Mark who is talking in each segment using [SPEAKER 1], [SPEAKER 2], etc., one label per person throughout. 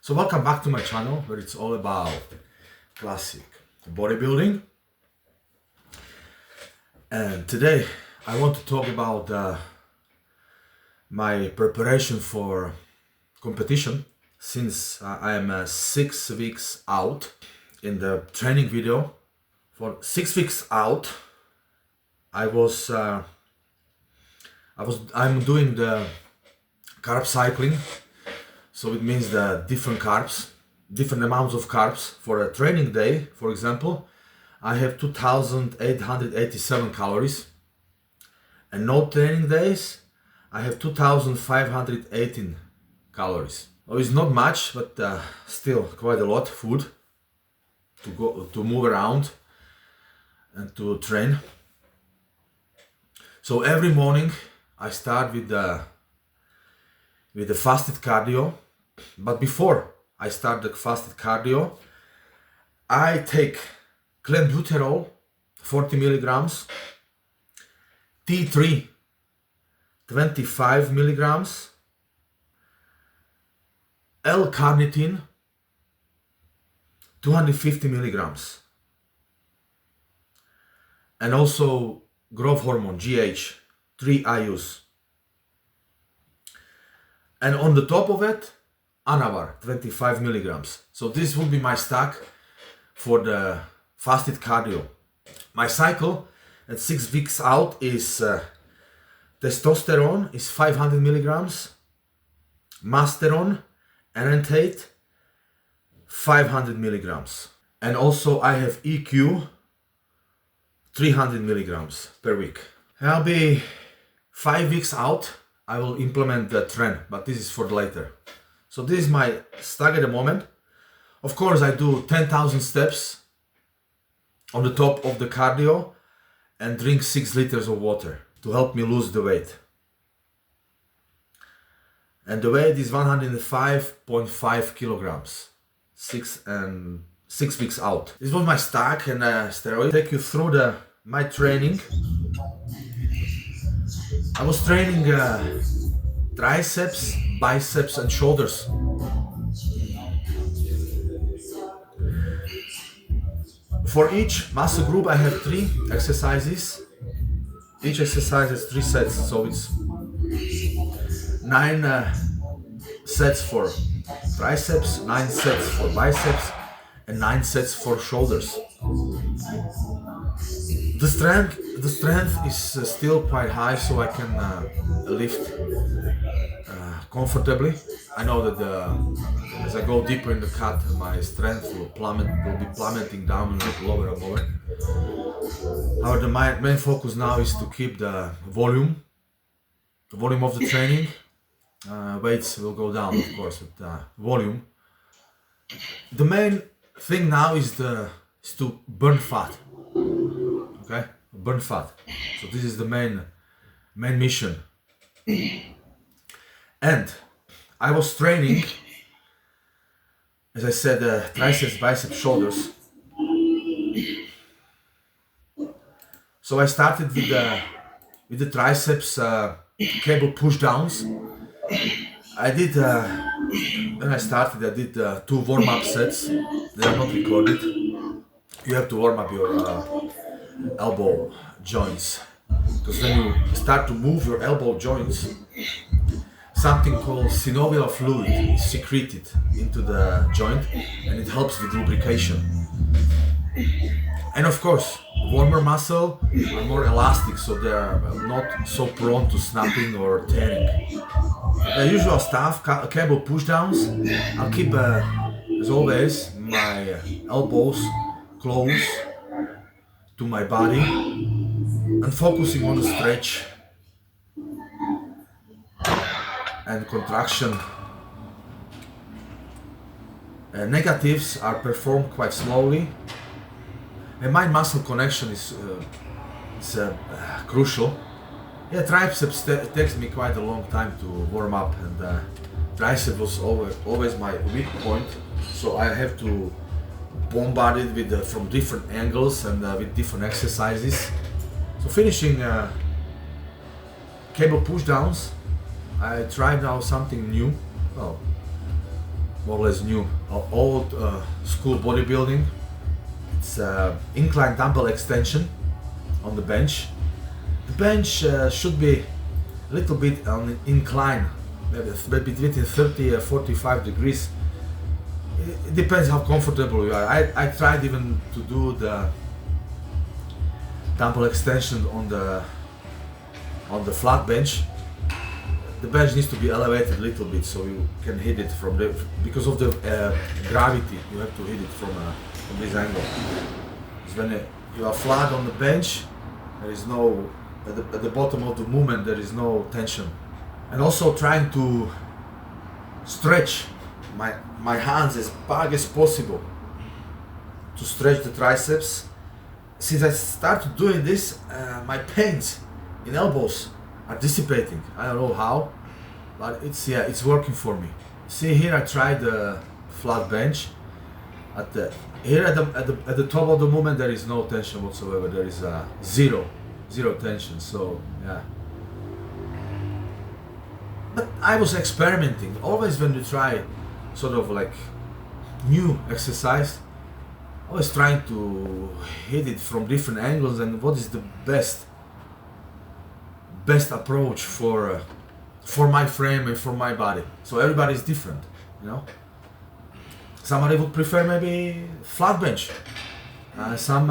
[SPEAKER 1] So welcome back to my channel where it's all about classic bodybuilding. And today I want to talk about my preparation for competition, since I am 6 weeks out. In the training video for 6 weeks out, I'm doing the carb cycling. So it means the different carbs, different amounts of carbs. For a training day, for example, I have 2,887 calories, and no training days I have 2,518 calories. Oh, it's not much, but still quite a lot of food to move around and to train. So every morning I start with the fasted cardio, but before I start the fasted cardio, I take clenbuterol 40 milligrams, T3 25 milligrams, L-carnitine 250 milligrams, and also growth hormone GH 3 IUs. And on the top of it, Anavar 25 milligrams. So this will be my stack for the fasted cardio. My cycle at 6 weeks out is testosterone is 500 milligrams, masteron, enanthate 500 milligrams. And also I have EQ 300 milligrams per week. I'll be 5 weeks out. I will implement the trend, but this is for later. So this is my stack at the moment. Of course, I do 10,000 steps on the top of the cardio and drink 6 liters of water to help me lose the weight. And the weight is 105.5 kilograms, 6 weeks out. This was my stack and steroid. Take you through my training. I was training triceps, biceps and shoulders. For each muscle group I have 3 exercises. Each exercise has 3 sets, so it's 9 sets for triceps, 9 sets for biceps and 9 sets for shoulders. The strength is still quite high, so I can lift comfortably. I know that as I go deeper in the cut, my strength will be plummeting down lower and lower. However, my main focus now is to keep the volume of the training. Weights will go down, of course, but volume. The main thing now is to burn fat. Okay, burn fat. So this is the main mission. And I was training, as I said, triceps, biceps, shoulders. So I started with the triceps cable push downs. I did when I started, I did 2 warm-up sets. They are not recorded. You have to warm up your elbow joints, because when you start to move your elbow joints, something called synovial fluid is secreted into the joint, and it helps with lubrication. And of course, warmer muscle are more elastic, so they are not so prone to snapping or tearing. The usual stuff, cable push downs. I'll keep, as always, my elbows close to my body and focusing on the stretch and contraction. Negatives are performed quite slowly, and mind muscle connection is crucial. Yeah, triceps takes me quite a long time to warm up, and tricep was always my weak point, so I have to bombard it with from different angles and with different exercises. So finishing cable push downs, I tried now something new. Well, more or less new, old school bodybuilding. It's incline dumbbell extension on the bench. The bench should be a little bit on incline, maybe between 30 and 45 degrees. It depends how comfortable you are. I tried even to do the dumbbell extension on the flat bench. The bench needs to be elevated a little bit so you can hit it from the, because of the gravity, you have to hit it from this angle. Because when you are flat on the bench, there is no, at the bottom of the movement there is no tension. And also trying to stretch my hands as big as possible to stretch the triceps. Since I started doing this, my pains in elbows are dissipating. I don't know how, but it's working for me. See here, I tried the flat bench. At the top of the movement there is no tension whatsoever. There is zero tension. So yeah. But I was experimenting. Always when you try sort of like new exercise, always trying to hit it from different angles and what is the best approach for my frame and for my body. So everybody is different, you know. Somebody would prefer maybe flat bench, some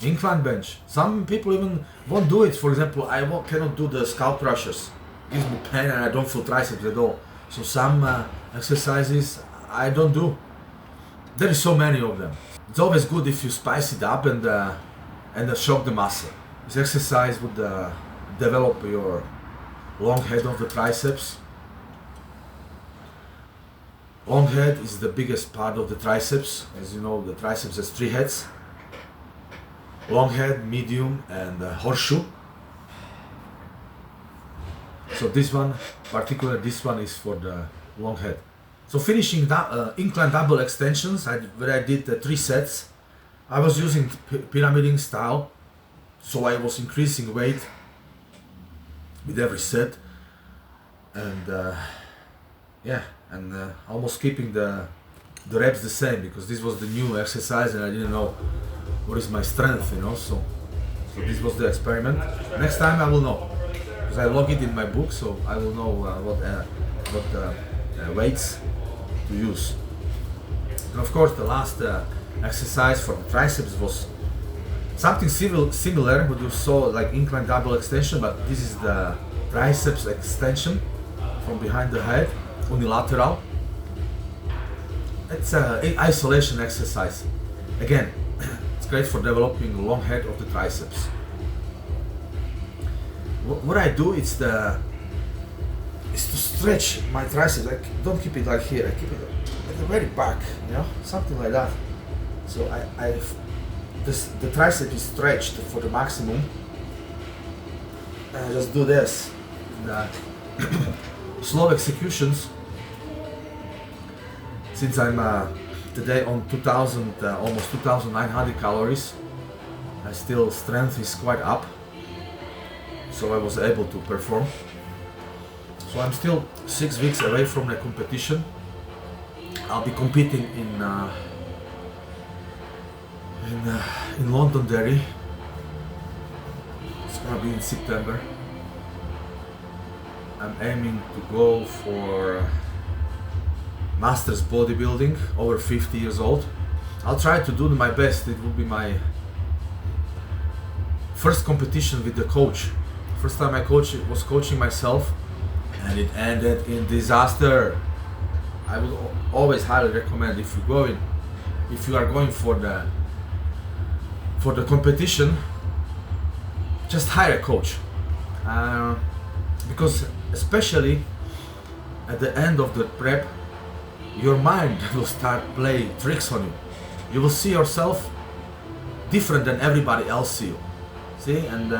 [SPEAKER 1] incline bench. Some people even won't do it. For example, I cannot do the scalp crushers. It gives me pain and I don't feel triceps at all. So some exercises I don't do. There is so many of them. It's always good if you spice it up and shock the muscle. This exercise would develop your long head of the triceps. Long head is the biggest part of the triceps. As you know, the triceps has 3 heads. Long head, medium and horseshoe. So this one, particularly this one, is for the long head. So finishing that incline double extensions, where I did 3 sets, I was using pyramiding style. So I was increasing weight with every set, and almost keeping the reps the same, because this was the new exercise and I didn't know what is my strength, you know. So this was the experiment. Next time I will know, because I log it in my book, so I will know what weights to use. And of course, the last exercise for the triceps was something similar, what you saw, like incline double extension, but this is the triceps extension from behind the head, unilateral. It's an isolation exercise. Again, it's great for developing the long head of the triceps. What I do is to stretch my triceps. I don't keep it like here. I keep it at the very back, you know, something like that. So the tricep is stretched for the maximum. And I just do this. Slow executions. Since I'm today on 2000, almost 2,900 calories, still strength is quite up. So I was able to perform. So I'm still 6 weeks away from the competition. I'll be competing in Londonderry. It's gonna be in September. I'm aiming to go for Masters bodybuilding, over 50 years old. I'll try to do my best. It will be my first competition with the coach. First time I was coaching myself, and it ended in disaster. I would always highly recommend, if you are going for the competition, just hire a coach, because especially at the end of the prep, your mind will start playing tricks on you. You will see yourself different than everybody else see you. See, and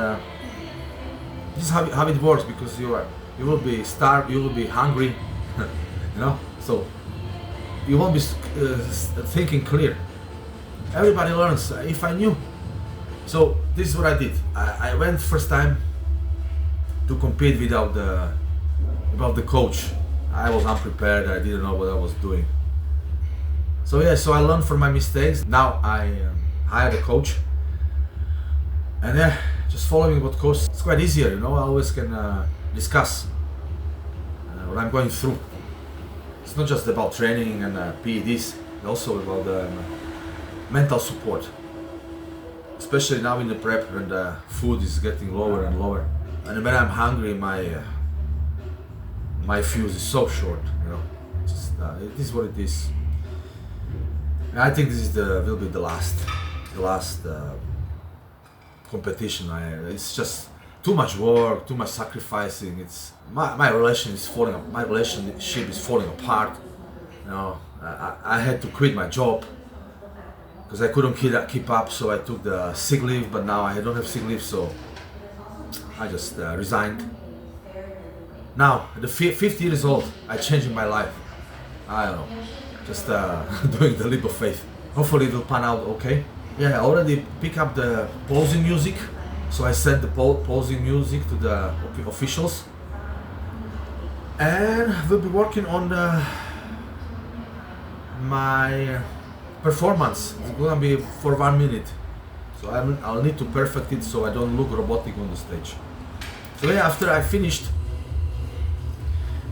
[SPEAKER 1] this is how it works, because you will be starved, you will be hungry, you know. So you won't be thinking clear. Everybody learns. If I knew. So this is what I did. I went first time to compete without the coach. I was unprepared. I didn't know what I was doing. So yeah, so I learned from my mistakes. Now I hired a coach, and yeah, just following what coach. It's quite easier, you know. I always can discuss what I'm going through. It's not just about training and PEDs, it's also about mental support. Especially now in the prep when the food is getting lower and lower, and when I'm hungry, my fuse is so short. You know, just, it is what it is. And I think this is will be the last competition. It's just too much work, too much sacrificing. It's my relationship is falling apart. You know, I had to quit my job because I couldn't keep up, so I took the sick leave, but now I don't have sick leave, so I just resigned. Now, at the 50 years old, I changed my life. I don't know, just doing the leap of faith. Hopefully it will pan out okay. Yeah, I already pick up the posing music, so I sent the posing music to the officials. And we'll be working on my performance. It's gonna be for 1 minute, so I'll need to perfect it so I don't look robotic on the stage. So yeah, after I finished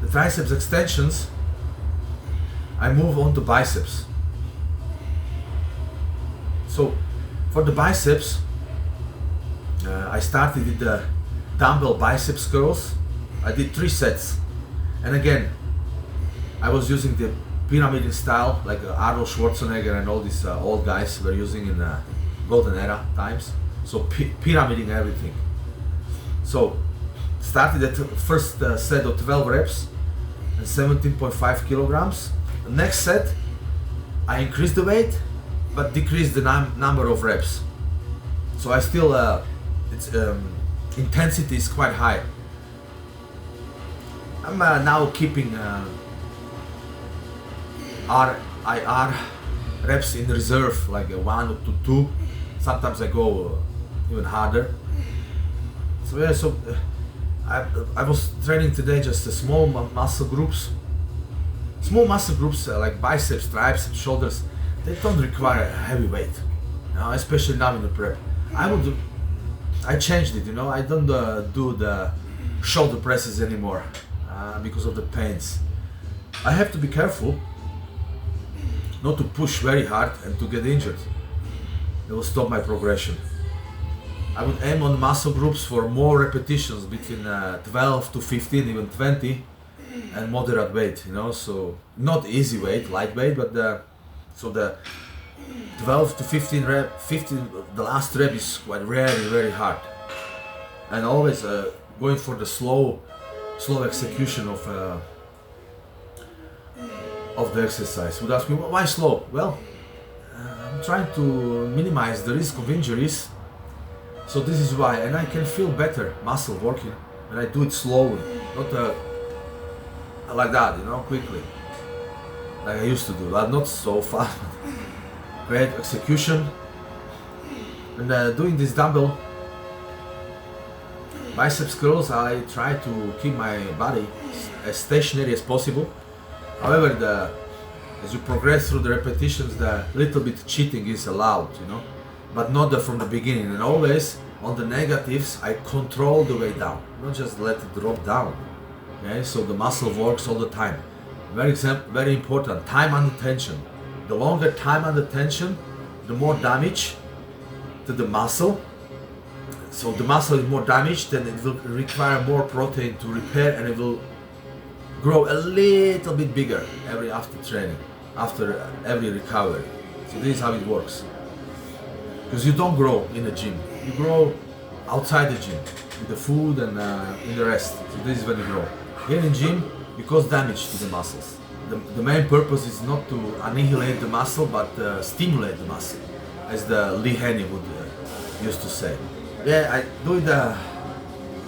[SPEAKER 1] the triceps extensions, I move on to biceps. So for the biceps, I started with the dumbbell biceps curls. I did 3 sets, and again I was using the pyramiding style like Arnold Schwarzenegger and all these old guys were using in the golden era times. So pyramiding everything. So started at the first set of 12 reps and 17.5 kilograms. The next set I increased the weight but decreased the number of reps. So I still intensity is quite high. I'm now keeping RIR reps in reserve, like 1 to 2. Sometimes I go even harder. So yeah, so I was training today just small muscle groups. Small muscle groups like biceps, triceps, shoulders. They don't require heavy weight, you know, especially now in the prep. I changed it, you know. I don't do the shoulder presses anymore because of the pains. I have to be careful not to push very hard and to get injured. It will stop my progression. I would aim on muscle groups for more repetitions, between 12 to 15, even 20, and moderate weight, you know. So not easy weight, lightweight, but so the 12 to 15 rep, the last rep is quite very hard, and always going for the slow execution of the exercise. Would ask me why slow? Well, I'm trying to minimize the risk of injuries, so this is why, and I can feel better muscle working when I do it slowly, not like that, you know, quickly, like I used to do, but not so fast. Great execution. And doing this dumbbell biceps curls, I try to keep my body as stationary as possible. However, as you progress through the repetitions, the little bit cheating is allowed, you know, but not from the beginning. And always on the negatives, I control the way down, not just let it drop down. Okay, so the muscle works all the time. Very important, time under tension. The longer time under tension, the more damage to the muscle. So the muscle is more damaged, then it will require more protein to repair, and it will grow a little bit bigger after training, after every recovery. So this is how it works. Because you don't grow in the gym, you grow outside the gym with the food and in the rest. So this is when you grow. Here in gym, you cause damage to the muscles. The main purpose is not to annihilate the muscle, but stimulate the muscle, as the Lee Haney would used to say. Yeah, I do the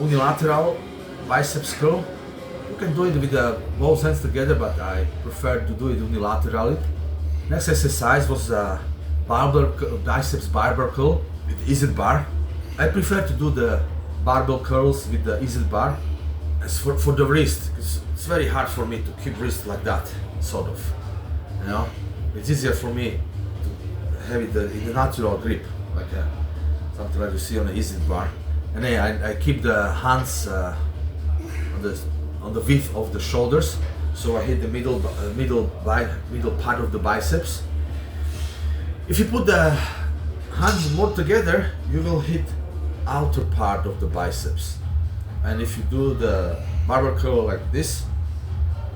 [SPEAKER 1] unilateral biceps curl. You can do it with both hands together, but I prefer to do it unilaterally. Next exercise was biceps barbell curl with easy bar. I prefer to do the barbell curls with the easy bar. As for the wrist, it's very hard for me to keep wrist like that, sort of, you know. it's easier for me to have it in the natural grip, like something like you see on the easy bar. And then I keep the hands on the width of the shoulders, so I hit the middle part of the biceps. If you put the hands more together, you will hit outer part of the biceps. And if you do the barbell curl like this,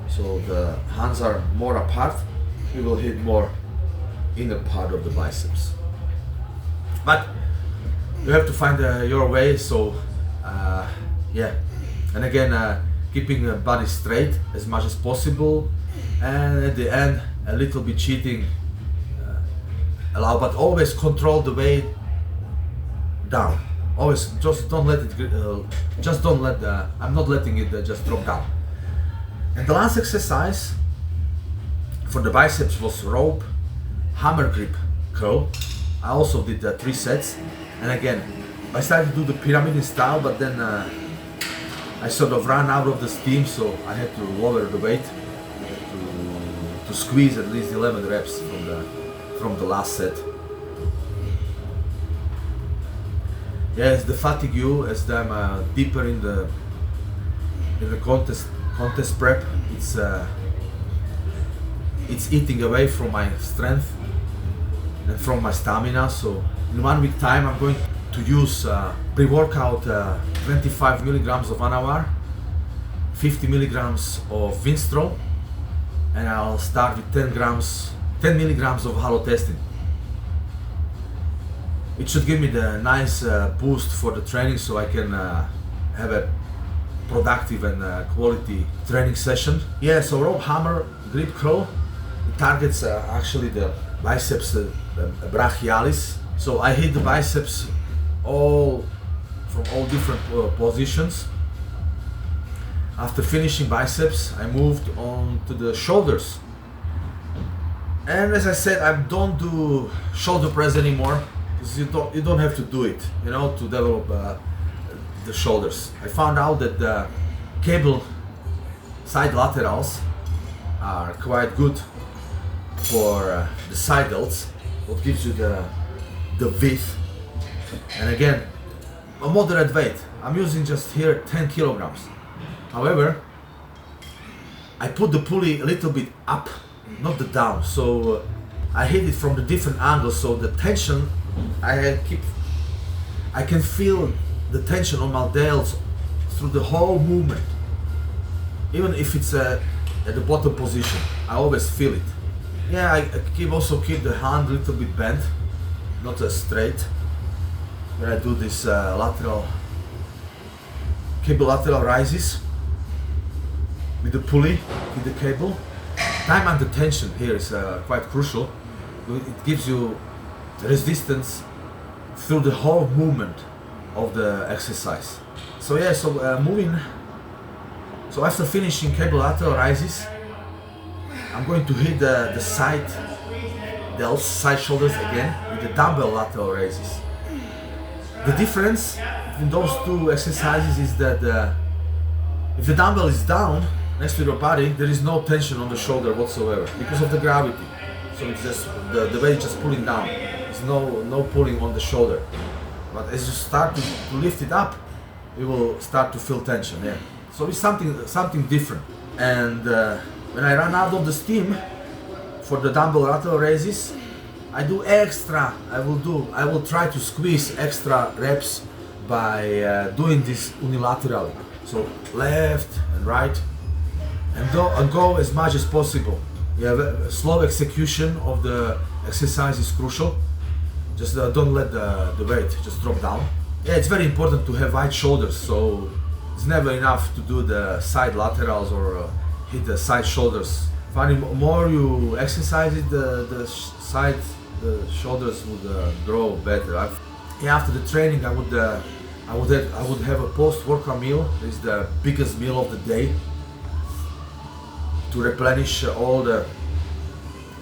[SPEAKER 1] so the hands are more apart, you will hit more inner part of the biceps. But you have to find your way. So yeah, and again, keeping the body straight as much as possible, and at the end a little bit cheating allow, but always control the weight down. Always just don't let it I'm not letting it just drop down. And the last exercise for the biceps was rope hammer grip curl. I also did 3 sets, and again I started to do the pyramid style, but then I sort of ran out of the steam, so I had to lower the weight to squeeze at least 11 reps from the last set. Yeah, as the fatigue, as I'm deeper in the contest prep, it's eating away from my strength and from my stamina. So in 1 week time, I'm going to use pre-workout 25 milligrams of Anavar, 50 milligrams of Winstrol, and I'll start with 10 milligrams of halotestin. It should give me the nice boost for the training, so I can have a productive and quality training session. Yeah, so rope hammer grip curl, it targets actually the biceps brachialis. So I hit the biceps from all different positions. After finishing biceps, I moved on to the shoulders. And as I said, I don't do shoulder press anymore, because you don't have to do it, to develop the shoulders. I found out that the cable side laterals are quite good for the side delts, what gives you the width. And again, a moderate weight. I'm using just here 10 kilograms. However, I put the pulley a little bit up, not the down, so I hit it from the different angles, so the tension I can feel the tension on my delts through the whole movement. Even if it's at the bottom position, I always feel it. Yeah, I also keep the hand a little bit bent, not as straight. When I do this cable lateral rises with the pulley, with the cable. Time under tension here is quite crucial. It gives you resistance through the whole movement of the exercise. So yeah, moving. So after finishing cable lateral rises, I'm going to hit the side delts, side shoulders again with the dumbbell lateral raises. The difference between those two exercises is that if the dumbbell is down next to your body, there is no tension on the shoulder whatsoever because of the gravity. So it's just the weight is just pulling down. There's no pulling on the shoulder. But as you start to lift it up, you will start to feel tension. Yeah. So it's something different. And when I run out of the steam for the dumbbell lateral raises, I do extra. I will try to squeeze extra reps by doing this unilaterally. So left and right, and go as much as possible. Yeah, slow execution of the exercise is crucial. Just don't let the weight just drop down. Yeah, it's very important to have wide shoulders. So it's never enough to do the side laterals or hit the side shoulders. Finally, more you exercise it, the shoulders would grow better. After the training, I would have a post-workout meal. It's the biggest meal of the day to replenish all the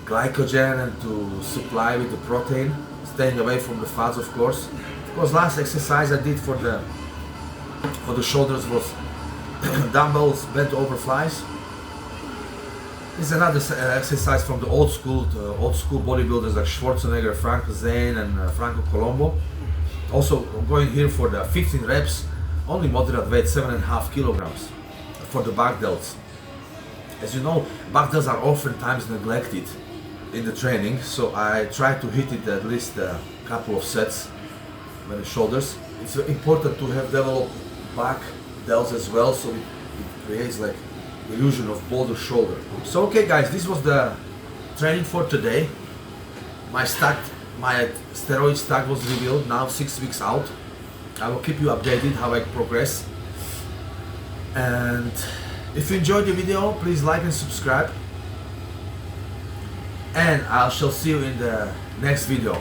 [SPEAKER 1] glycogen and to supply with the protein, staying away from the fats, of course. Because last exercise I did for the shoulders was dumbbells bent over flies. This is another exercise from the old school bodybuilders like Schwarzenegger, Franco Zane, and Franco Colombo. Also, I'm going here for the 15 reps, only moderate weight, 7.5 kilograms for the back delts. As you know, back delts are oftentimes neglected in the training, so I try to hit it at least a couple of sets with the shoulders. It's important to have developed back delts as well, so it creates like illusion of bolder shoulder. So okay guys, this was the training for today. My steroid stack was revealed now 6 weeks out. I will keep you updated how I progress. And if you enjoyed the video, please like and subscribe. And I shall see you in the next video.